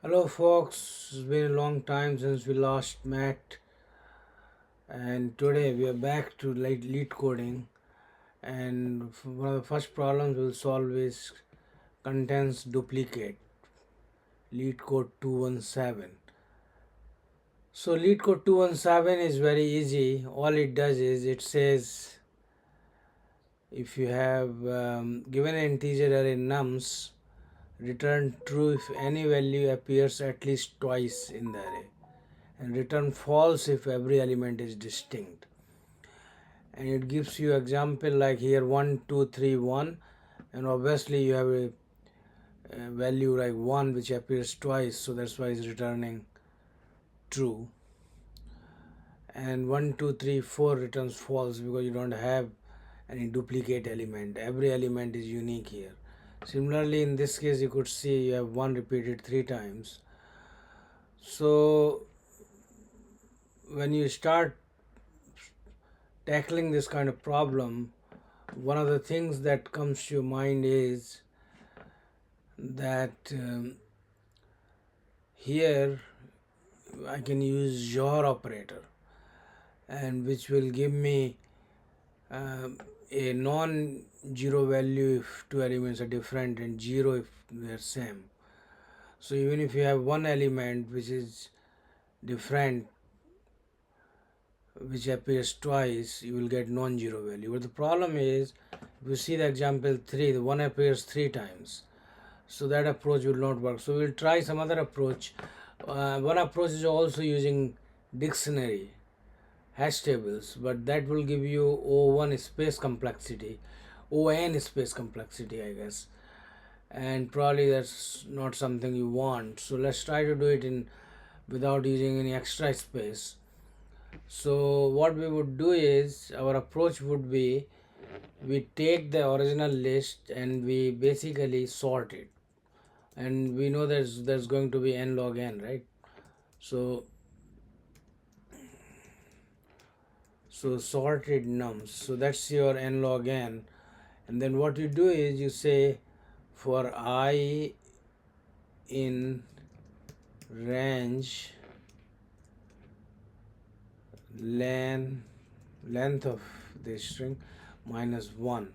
Hello, folks. It's been a long time since we last met, and today we are back to lead coding. And one of the first problems we'll solve is contains duplicate. Lead code 217. So lead code 217 is very easy. All it does is it says if you have given an integer array nums, return true if any value appears at least twice in the array, and return false if every element is distinct. And it gives you example like here 1 2 3 1, and obviously you have a value like 1 which appears twice, so that's why it's returning true. And 1 2 3 4 returns false because you don't have any duplicate element. Every element is unique here. Similarly, in this case you could see you have 1 repeated 3 times. So when you start tackling this kind of problem, one of the things that comes to your mind is that here I can use your operator, and which will give me a non-zero value if two elements are different and 0 if they are same. So even if you have one element which is different, which appears twice, you will get non-zero value. But the problem is, if you see the example 3, the 1 appears 3 times. So that approach will not work. So we'll try some other approach. One approach is also using dictionary hash tables, but that will give you O1 space complexity, ON space complexity, I guess, and probably that's not something you want. So let's try to do it in without using any extra space. So what we would do is, our approach would be, we take the original list and we basically sort it, and we know there's going to be n log n, right? So sorted nums, so that's your n log n. And then what you do is you say for I in range length of the string minus 1,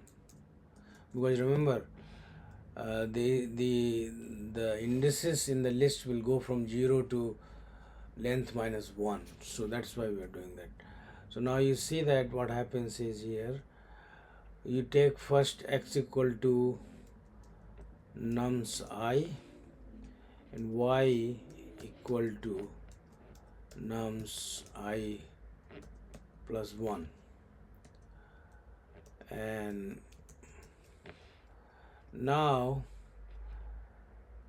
because remember the indices in the list will go from 0 to length minus 1, so that's why we are doing that. So now you see that what happens is, here you take first x equal to nums I and y equal to nums I plus 1, and now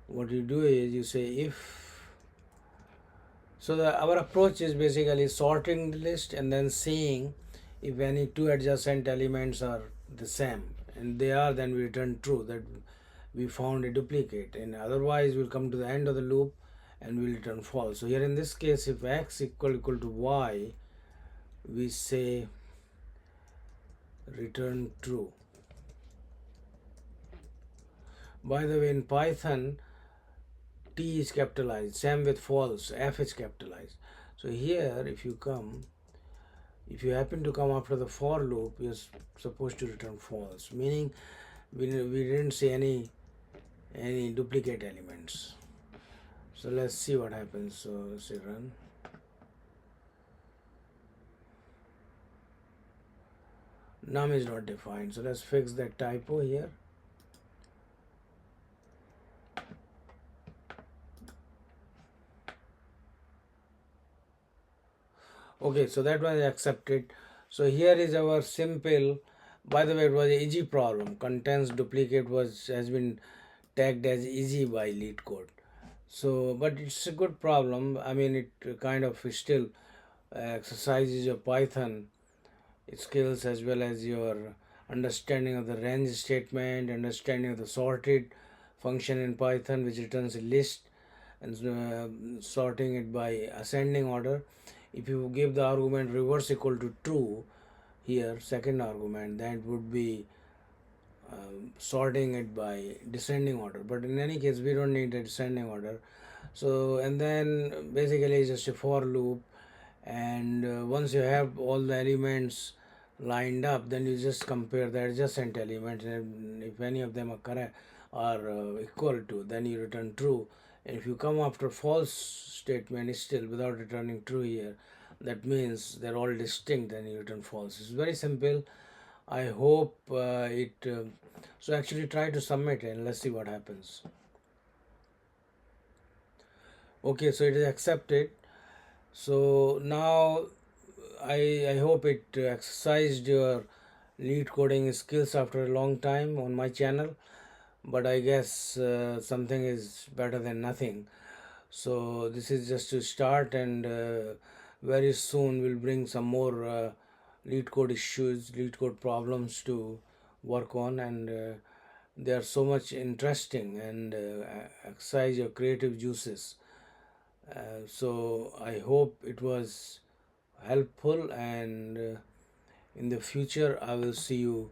what you do is you say if, so our approach is basically sorting the list and then seeing if any two adjacent elements are the same, and they are, then we return true, that we found a duplicate, and otherwise we'll come to the end of the loop and we'll return false. So here in this case, if x equal to y, we say return true. By the way, in Python, T is capitalized, same with false, F is capitalized. So here if you happen to come after the for loop, you're supposed to return false, meaning we didn't see any duplicate elements. So let's see what happens. So let's say run. Num is not defined, so let's fix that typo here. Okay, so that was accepted. So here is our simple, by the way, it was an easy problem. Contains duplicate has been tagged as easy by Leetcode. So, but it's a good problem. I mean, it kind of still exercises your Python skills as well as your understanding of the range statement, understanding of the sorted function in Python, which returns a list and sorting it by ascending order. If you give the argument reverse equal to true here, second argument, that would be sorting it by descending order. But in any case, we don't need a descending order. So and then basically it's just a for loop, and once you have all the elements lined up, then you just compare the adjacent elements, and if any of them are correct are equal to, then you return true. And if you come after false statement still without returning true here, that means they're all distinct, then you return false. It's very simple. I hope so actually try to submit it and let's see what happens. Okay, so it is accepted. So now I hope it exercised your lead coding skills after a long time on my channel, but I guess something is better than nothing. So this is just to start, and very soon we'll bring some more lead code issues, lead code problems to work on, and they are so much interesting and exercise your creative juices. So I hope it was helpful, and in the future I will see you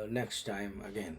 next time again.